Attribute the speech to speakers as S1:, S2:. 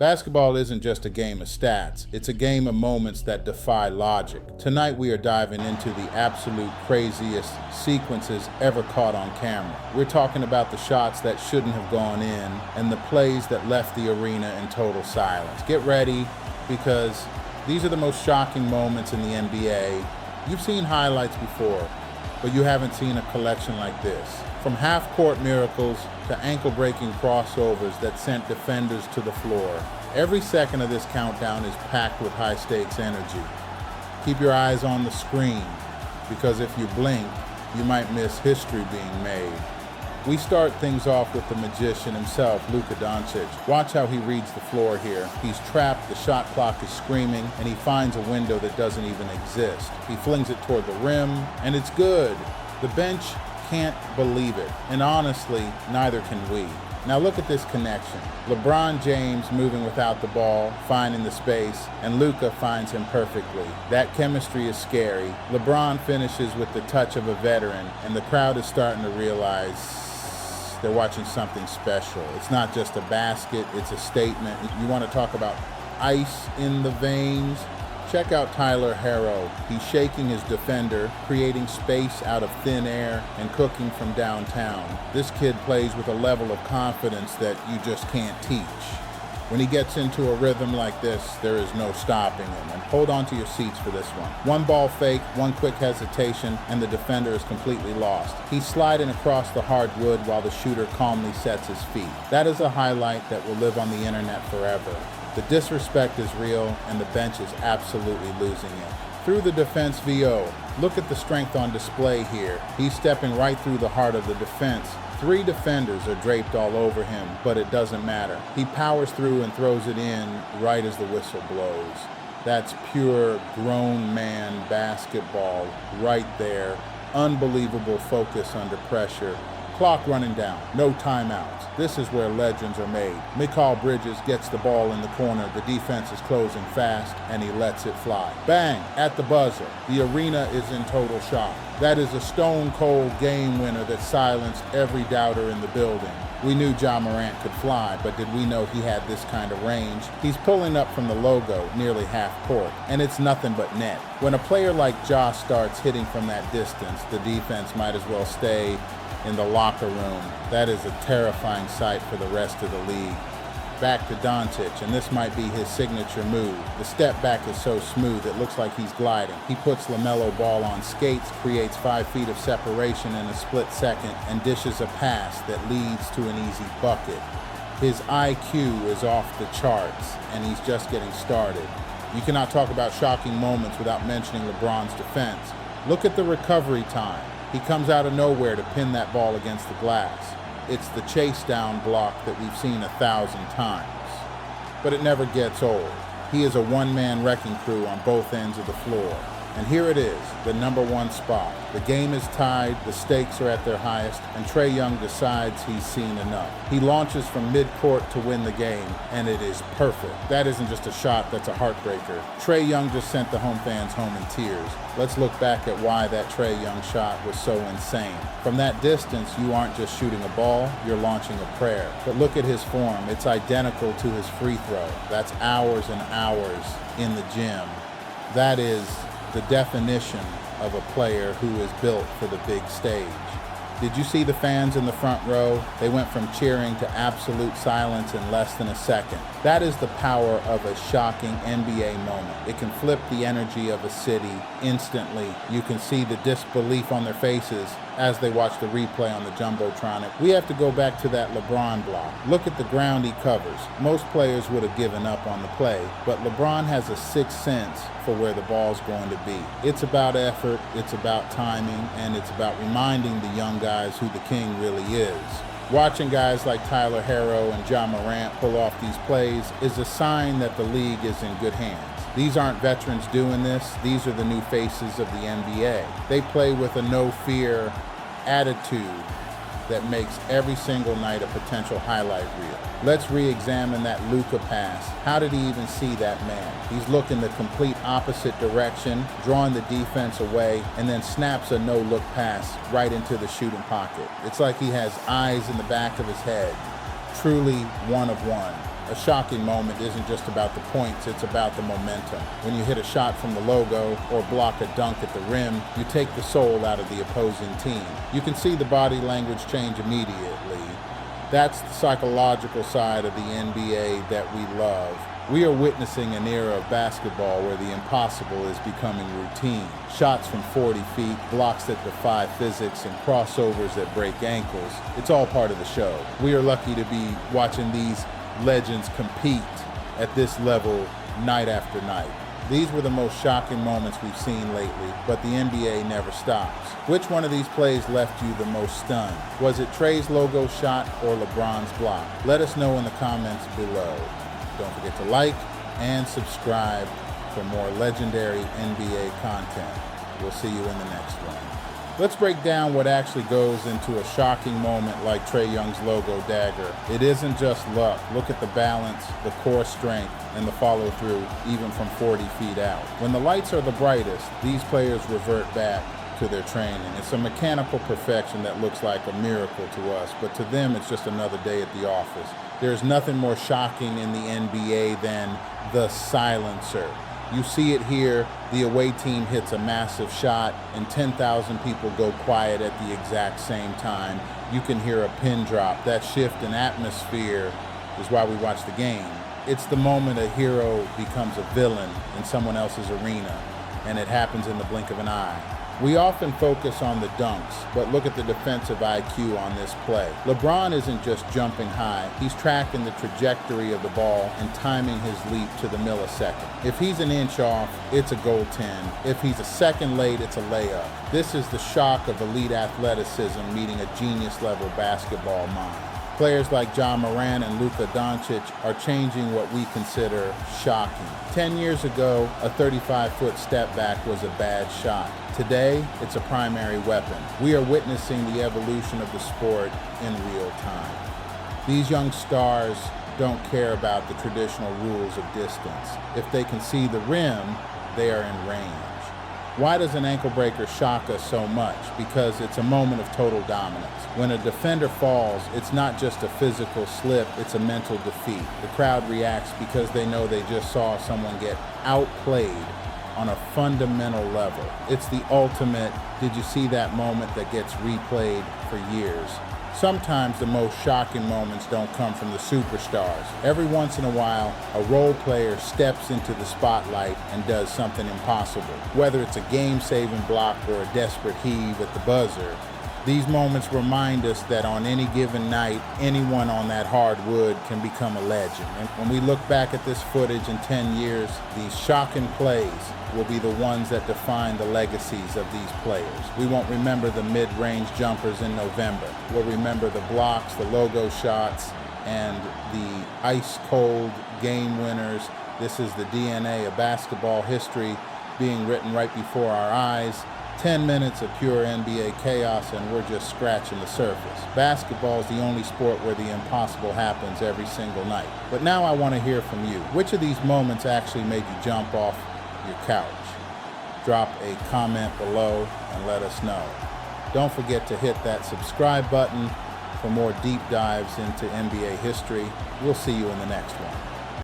S1: Basketball isn't just a game of stats, it's a game of moments that defy logic. Tonight we are diving into the absolute craziest sequences ever caught on camera. We're talking about the shots that shouldn't have gone in and the plays that left the arena in total silence. Get ready, because these are the most shocking moments in the NBA. You've seen highlights before, but you haven't seen a collection like this. From half-court miracles to ankle-breaking crossovers that sent defenders to the floor. Every second of this countdown is packed with high-stakes energy. Keep your eyes on the screen, because if you blink, you might miss history being made. We start things off with the magician himself, Luka Doncic. Watch how he reads the floor here. He's trapped, the shot clock is screaming, and he finds a window that doesn't even exist. He flings it toward the rim, and it's good. The bench can't believe it, and honestly, neither can we. Now look at this connection. LeBron James moving without the ball, finding the space, and Luka finds him perfectly. That chemistry is scary. LeBron finishes with the touch of a veteran, and the crowd is starting to realize they're watching something special. It's not just a basket, it's a statement. You want to talk about ice in the veins? Check out Tyler Herro. He's shaking his defender, creating space out of thin air, and cooking from downtown. This kid plays with a level of confidence that you just can't teach. When he gets into a rhythm like this, there is no stopping him. And hold on to your seats for this one. One ball fake, one quick hesitation, and the defender is completely lost. He's sliding across the hardwood while the shooter calmly sets his feet. That is a highlight that will live on the internet forever. The disrespect is real, and the bench is absolutely losing it. Through the defense VO, look at the strength on display here. He's stepping right through the heart of the defense. 3 defenders are draped all over him, but it doesn't matter. He powers through and throws it in right as the whistle blows. That's pure grown man basketball right there. Unbelievable focus under pressure. Clock running down, no timeouts. This is where legends are made. Mikal Bridges gets the ball in the corner, the defense is closing fast, and he lets it fly. Bang, at the buzzer. The arena is in total shock. That is a stone-cold game winner that silenced every doubter in the building. We knew Ja Morant could fly, but did we know he had this kind of range? He's pulling up from the logo, nearly half court, and it's nothing but net. When a player like Ja starts hitting from that distance, the defense might as well stay in the locker room. That is a terrifying sight for the rest of the league. Back to Doncic, and this might be his signature move. The step back is so smooth it looks like he's gliding. He puts LaMelo Ball on skates, creates 5 feet of separation in a split second, and dishes a pass that leads to an easy bucket. His IQ is off the charts, and he's just getting started. You cannot talk about shocking moments without mentioning LeBron's defense. Look at the recovery time. He comes out of nowhere to pin that ball against the glass. It's the chase down block that we've seen 1,000 times. But it never gets old. He is a one-man wrecking crew on both ends of the floor. And here it is, the #1 spot. The game is tied, the stakes are at their highest, and Trae Young decides he's seen enough. He launches from midcourt to win the game, and it is perfect. That isn't just a shot, that's a heartbreaker. Trae Young just sent the home fans home in tears. Let's look back at why that Trae Young shot was so insane. From that distance, you aren't just shooting a ball, you're launching a prayer. But look at his form, it's identical to his free throw. That's hours and hours in the gym. That is the definition of a player who is built for the big stage. Did you see the fans in the front row? They went from cheering to absolute silence in less than a second. That is the power of a shocking NBA moment. It can flip the energy of a city instantly. You can see the disbelief on their faces as they watch the replay on the Jumbotronic. We have to go back to that LeBron block. Look at the ground he covers. Most players would have given up on the play, but LeBron has a sixth sense for where the ball's going to be. It's about effort, it's about timing, and it's about reminding the young guys who the king really is. Watching guys like Tyler Herro and Ja Morant pull off these plays is a sign that the league is in good hands. These aren't veterans doing this, these are the new faces of the NBA. They play with a no-fear attitude that makes every single night a potential highlight reel. Let's re-examine that Luka pass. How did he even see that man? He's looking the complete opposite direction, drawing the defense away, and then snaps a no-look pass right into the shooting pocket. It's like he has eyes in the back of his head. Truly one of one. A shocking moment isn't just about the points, it's about the momentum. When you hit a shot from the logo or block a dunk at the rim, you take the soul out of the opposing team. You can see the body language change immediately. That's the psychological side of the NBA that we love. We are witnessing an era of basketball where the impossible is becoming routine. Shots from 40 feet, blocks that defy physics, and crossovers that break ankles. It's all part of the show. We are lucky to be watching these legends compete at this level night after night. These were the most shocking moments we've seen lately, but the NBA never stops. Which one of these plays left you the most stunned? Was it Trey's logo shot or LeBron's block? Let us know in the comments below. Don't forget to like and subscribe for more legendary NBA content. We'll see you in the next one. Let's break down what actually goes into a shocking moment like Trae Young's logo dagger. It isn't just luck. Look at the balance, the core strength, and the follow-through even from 40 feet out. When the lights are the brightest, these players revert back to their training. It's a mechanical perfection that looks like a miracle to us, but to them it's just another day at the office. There's nothing more shocking in the NBA than the silencer. You see it here, the away team hits a massive shot and 10,000 people go quiet at the exact same time. You can hear a pin drop. That shift in atmosphere is why we watch the game. It's the moment a hero becomes a villain in someone else's arena, and it happens in the blink of an eye. We often focus on the dunks, but look at the defensive IQ on this play. LeBron isn't just jumping high, he's tracking the trajectory of the ball and timing his leap to the millisecond. If he's an inch off, it's a goaltend. If he's a second late, it's a layup. This is the shock of elite athleticism meeting a genius-level basketball mind. Players like Ja Morant and Luka Doncic are changing what we consider shocking. 10 years ago, a 35-foot step back was a bad shot. Today, it's a primary weapon. We are witnessing the evolution of the sport in real time. These young stars don't care about the traditional rules of distance. If they can see the rim, they are in range. Why does an ankle breaker shock us so much? Because it's a moment of total dominance. When a defender falls, it's not just a physical slip, it's a mental defeat. The crowd reacts because they know they just saw someone get outplayed on a fundamental level. It's the ultimate, did you see that moment that gets replayed for years? Sometimes the most shocking moments don't come from the superstars. Every once in a while, a role player steps into the spotlight and does something impossible. Whether it's a game-saving block or a desperate heave at the buzzer, these moments remind us that on any given night, anyone on that hardwood can become a legend. And when we look back at this footage in 10 years, these shocking plays will be the ones that define the legacies of these players. We won't remember the mid-range jumpers in November. We'll remember the blocks, the logo shots, and the ice-cold game winners. This is the DNA of basketball history being written right before our eyes. 10 minutes of pure NBA chaos and we're just scratching the surface. Basketball is the only sport where the impossible happens every single night. But now I want to hear from you. Which of these moments actually made you jump off your couch? Drop a comment below and let us know. Don't forget to hit that subscribe button for more deep dives into NBA history. We'll see you in the next one.